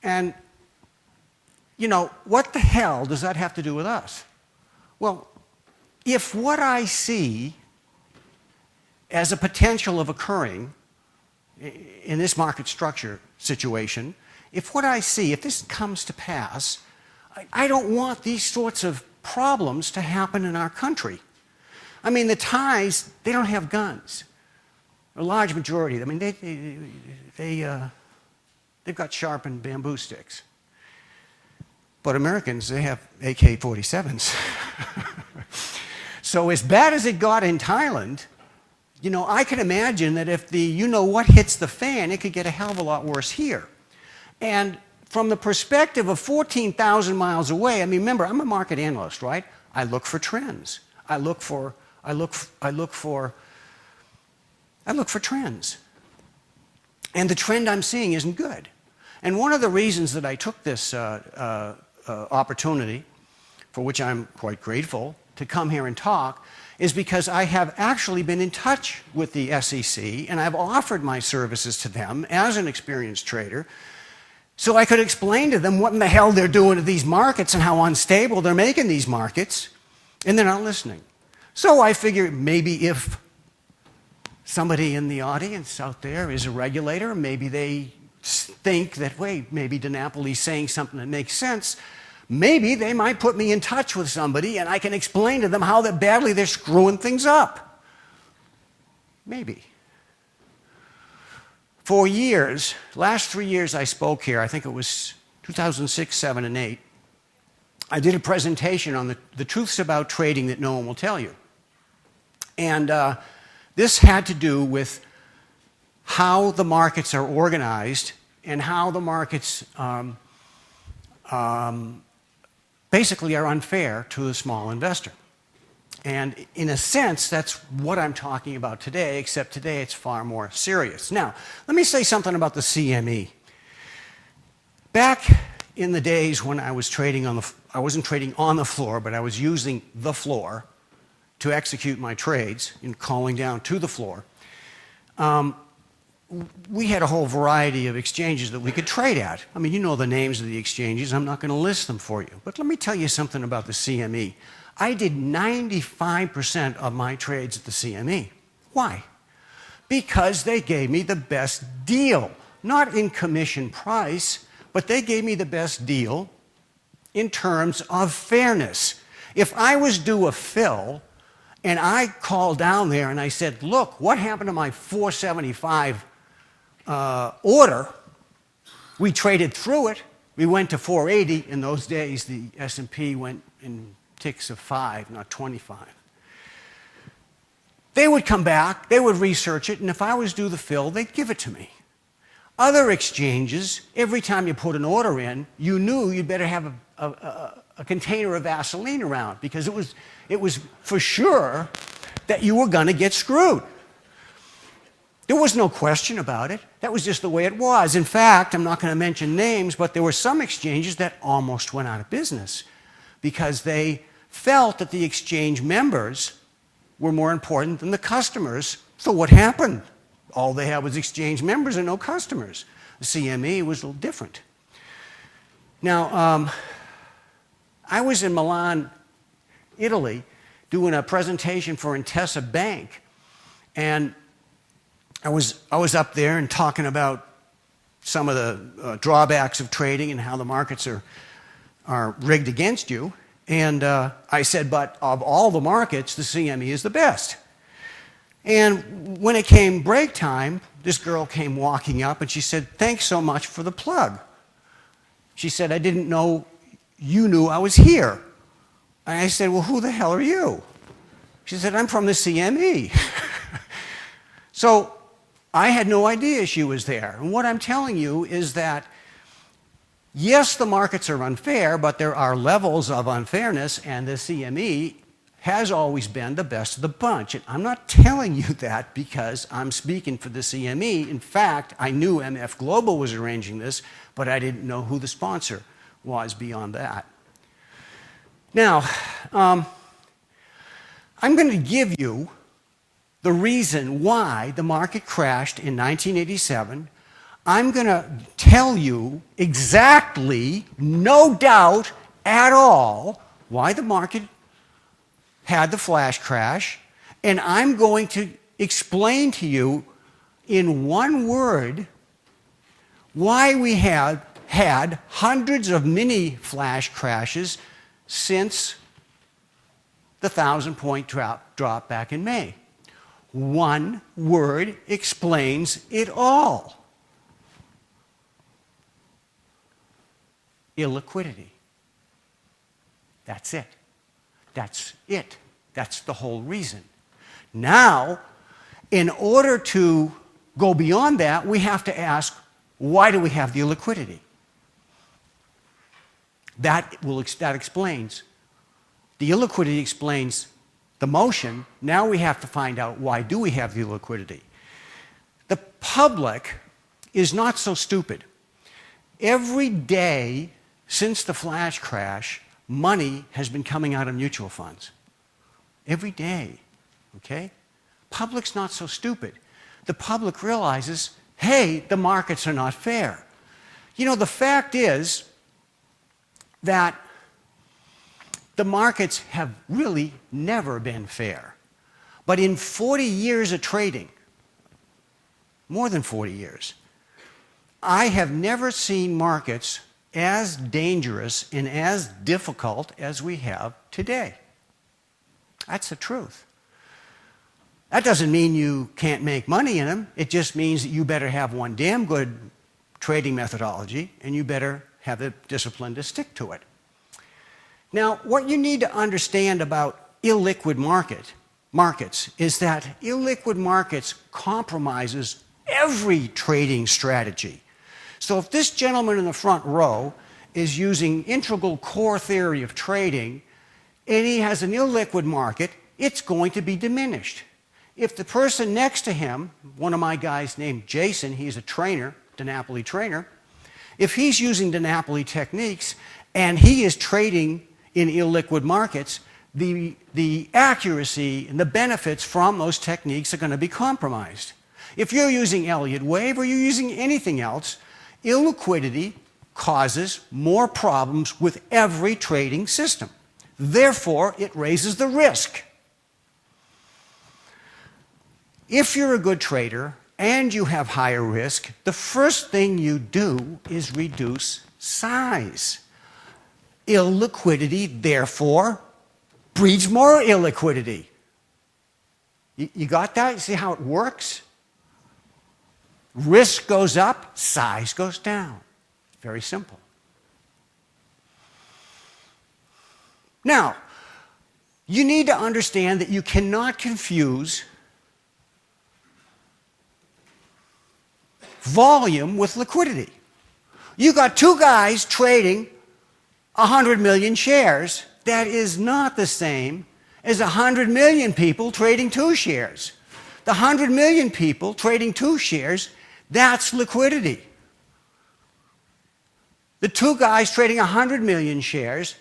And, you know, what the hell does that have to do with us? Well, if what I see as a potential of occurring in this market structure situation, if what I see, if this comes to pass, I don't want these sorts of problems to happen in our country. I mean, the Thais, they don't have guns. A large majority, I mean, they've got sharpened bamboo sticks. But Americans, they have AK-47s. So as bad as it got in Thailand, you know, I can imagine that if the you-know-what hits the fan, it could get a hell of a lot worse here. And from the perspective of 14,000 miles away, I mean, remember, I'm a market analyst, right? I look for trends. I look for trends. And the trend I'm seeing isn't good. And one of the reasons that I took this opportunity, for which I'm quite grateful, to come here and talk, is because I have actually been in touch with the SEC and I've offered my services to them as an experienced trader so I could explain to them what in the hell they're doing to these markets and how unstable they're making these markets, and they're not listening. So I figured maybe if somebody in the audience out there is a regulator, maybe they think that, wait, maybe Dinapoli's saying something that makes sense, maybe they might put me in touch with somebody and I can explain to them how that badly they're screwing things up. Maybe. For years, last 3 years I spoke here, I think it was 2006, 7, and 8, I did a presentation on the truths about trading that no one will tell you. And this had to do with how the markets are organized and how the markets basically are unfair to the small investor. And in a sense, that's what I'm talking about today, except today it's far more serious. Now, let me say something about the CME. Back in the days when I was trading I wasn't trading on the floor, but I was using the floor to execute my trades and calling down to the floor, we had a whole variety of exchanges that we could trade at. I mean, you know the names of the exchanges. I'm not going to list them for you. But let me tell you something about the CME. I did 95% of my trades at the CME. Why? Because they gave me the best deal. Not in commission price, but they gave me the best deal in terms of fairness. If I was due a fill, and I called down there and I said, look, what happened to my 475 order? We traded through it. We went to 480. In those days, the S&P went in ticks of 5, not 25. They would come back, they would research it, and if I was due the fill, they'd give it to me. Other exchanges, every time you put an order in, you knew you'd better have a container of Vaseline around because it was for sure that you were going to get screwed. There was no question about it. That was just the way it was. In fact, I'm not going to mention names, but there were some exchanges that almost went out of business because they felt that the exchange members were more important than the customers. So what happened? All they had was exchange members and no customers. The CME was a little different. Now, I was in Milan, Italy, doing a presentation for Intesa Bank, and I was up there and talking about some of the drawbacks of trading and how the markets are rigged against you. And I said, but of all the markets, the CME is the best. And when it came break time, this girl came walking up and she said, thanks so much for the plug. She said, I didn't know you knew I was here. And I said, well, who the hell are you? She said, I'm from the CME. So I had no idea she was there. And what I'm telling you is that, yes, the markets are unfair, but there are levels of unfairness, and the CME has always been the best of the bunch. And I'm not telling you that because I'm speaking for the CME. In fact, I knew MF Global was arranging this, but I didn't know who the sponsor was beyond that. Now, I'm going to give you the reason why the market crashed in 1987. I'm going to tell you exactly, no doubt at all, why the market had the flash crash, and I'm going to explain to you in one word why we have had hundreds of mini flash crashes since the 1,000-point drop back in May. One word explains it all. Illiquidity. That's it. That's it. That's the whole reason. Now, in order to go beyond that, we have to ask, why do we have the illiquidity? That explains. The illiquidity explains the motion. Now we have to find out, why do we have the illiquidity? The public is not so stupid. Every day since the flash crash, money has been coming out of mutual funds. Every day, okay? Public's not so stupid. The public realizes, hey, the markets are not fair. You know, the fact is that the markets have really never been fair. But in 40 years of trading, more than 40 years, I have never seen markets as dangerous and as difficult as we have today. That's the truth. That doesn't mean you can't make money in them. It just means that you better have one damn good trading methodology, and you better have the discipline to stick to it. Now, what you need to understand about illiquid markets is that illiquid markets compromises every trading strategy. So if this gentleman in the front row is using integral core theory of trading, and he has an illiquid market, it's going to be diminished. If the person next to him, one of my guys named Jason, he's a trainer, Dinapoli trainer, if he's using Dinapoli techniques and he is trading in illiquid markets, the accuracy and the benefits from those techniques are going to be compromised. If you're using Elliott wave or you're using anything else, illiquidity causes more problems with every trading system. Therefore, it raises the risk. If you're a good trader and you have higher risk, the first thing you do is reduce size. Illiquidity, therefore, breeds more illiquidity. You got that? You see how it works? Risk goes up, size goes down. Very simple. Now, you need to understand that you cannot confuse volume with liquidity. You got two guys trading 100 million shares. That is not the same as 100 million people trading 2 shares. The 100 million people trading 2 shares, that's liquidity. The 2 guys trading 100 million shares,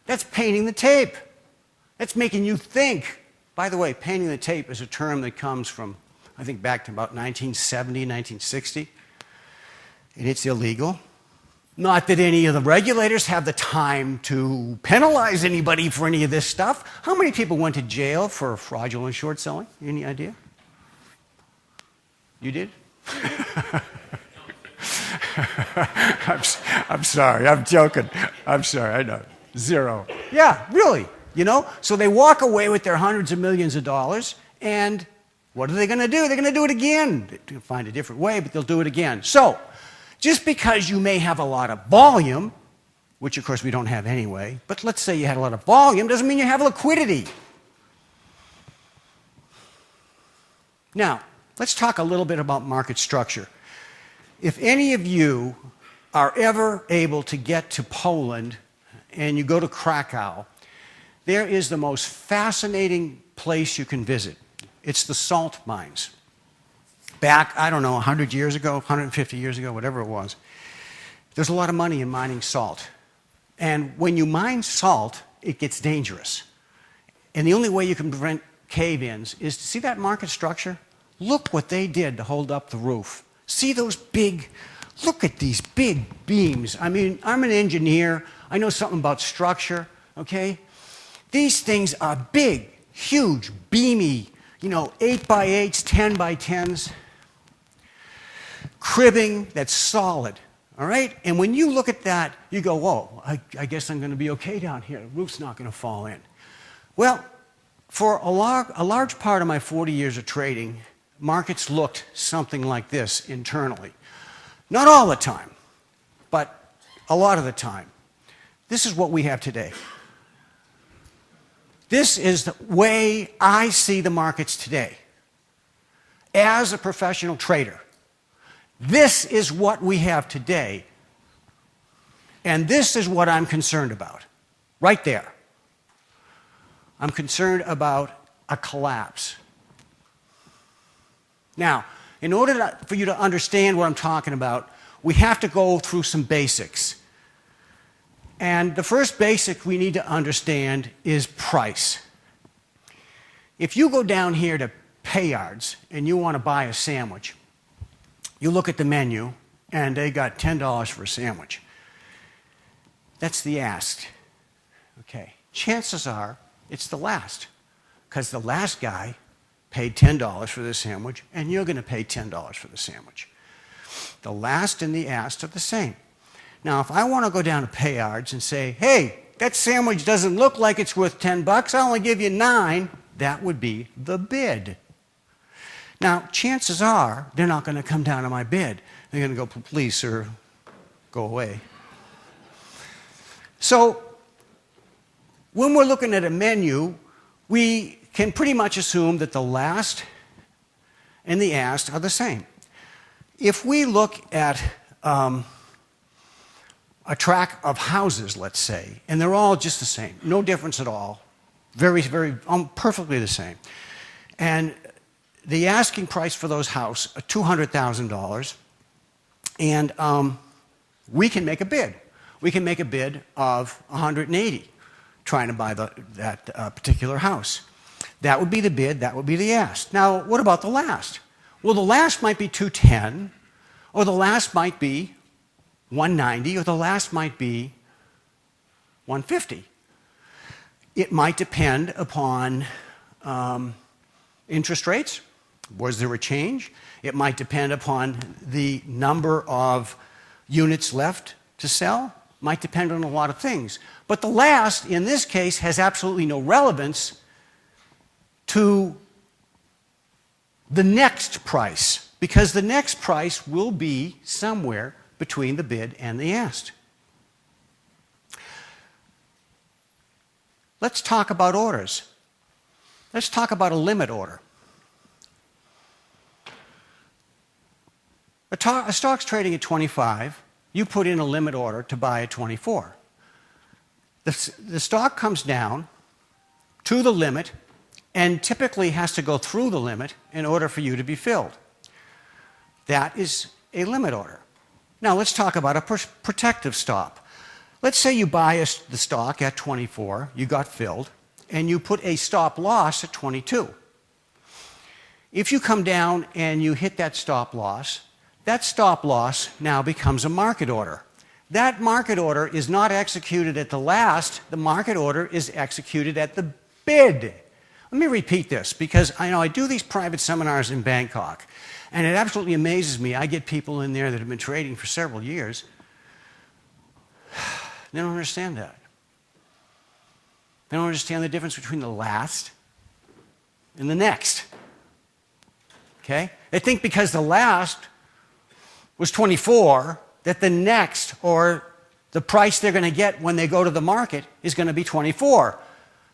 that's painting the tape. That's making you think. By the way, painting the tape is a term that comes from, I think, back to about 1970, 1960. And it's illegal. Not that any of the regulators have the time to penalize anybody for any of this stuff. How many people went to jail for fraudulent short selling? Any idea? You did? I'm sorry, I'm joking. I'm sorry, I know. 0. Yeah, really. You know? So they walk away with their hundreds of millions of dollars, and what are they going to do? They're going to do it again. They'll find a different way, but they'll do it again. So, just because you may have a lot of volume, which of course we don't have anyway, but let's say you had a lot of volume, doesn't mean you have liquidity. Now, let's talk a little bit about market structure. If any of you are ever able to get to Poland and you go to Krakow, there is the most fascinating place you can visit. It's the salt mines. Back, I don't know, 100 years ago, 150 years ago, whatever it was, there's a lot of money in mining salt. And when you mine salt, it gets dangerous. And the only way you can prevent cave-ins is to see that market structure? Look what they did to hold up the roof. See those big, look at these big beams. I mean, I'm an engineer. I know something about structure, okay? These things are big, huge, beamy, 8 by 8s, 10 by 10s. Cribbing that's solid, all right? And when you look at that, you go, whoa, I guess I'm going to be okay down here. The roof's not going to fall in. Well, for a large part of my 40 years of trading, markets looked something like this internally. Not all the time, but a lot of the time. This is what we have today. This is the way I see the markets today as a professional trader. This is what we have today, and this is what I'm concerned about, right there. I'm concerned about a collapse. Now, in order for you to understand what I'm talking about, we have to go through some basics. And the first basic we need to understand is price. If you go down here to Payards and you want to buy a sandwich, you look at the menu, and they got $10 for a sandwich. That's the ask. Okay. Chances are it's the last, because the last guy paid $10 for the sandwich, and you're going to pay $10 for the sandwich. The last and the asked are the same. Now, if I want to go down to Payards and say, hey, that sandwich doesn't look like it's worth $10, I'll only give you 9, that would be the bid. Now, chances are they're not going to come down to my bid. They're going to go, please, sir, go away. So when we're looking at a menu, we can pretty much assume that the last and the asked are the same. If we look at a track of houses, let's say, and they're all just the same, no difference at all, perfectly the same, and the asking price for those houses are $200,000, and we can make a bid. We can make a bid of $180, trying to buy that particular house. That would be the bid. That would be the ask. Now, what about the last? Well, the last might be $210, or the last might be $190, or the last might be $150. It might depend upon interest rates. Was there a change? It might depend upon the number of units left to sell. Might depend on a lot of things. But the last, in this case, has absolutely no relevance to the next price, because the next price will be somewhere between the bid and the asked. Let's talk about orders. Let's talk about a limit order. A stock's trading at 25. You put in a limit order to buy at 24. The stock comes down to the limit and typically has to go through the limit in order for you to be filled. That is a limit order. Now let's talk about a protective stop. Let's say you buy the stock at 24, you got filled, and you put a stop loss at 22. If you come down and you hit that stop loss now becomes a market order. That market order is not executed at the last, the market order is executed at the bid. Let me repeat this, because I know I do these private seminars in Bangkok, and it absolutely amazes me. I get people in there that have been trading for several years. They don't understand that. They don't understand the difference between the last and the next. Okay? They think because the last was 24, that the next, or the price they're going to get when they go to the market, is going to be 24.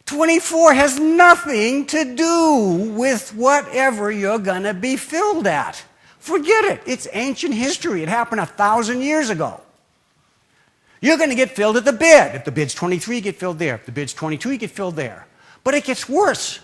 24 has nothing to do with whatever you're going to be filled at. Forget it. It's ancient history. It happened 1,000 years ago. You're going to get filled at the bid. If the bid's 23, you get filled there. If the bid's 22, you get filled there. But it gets worse.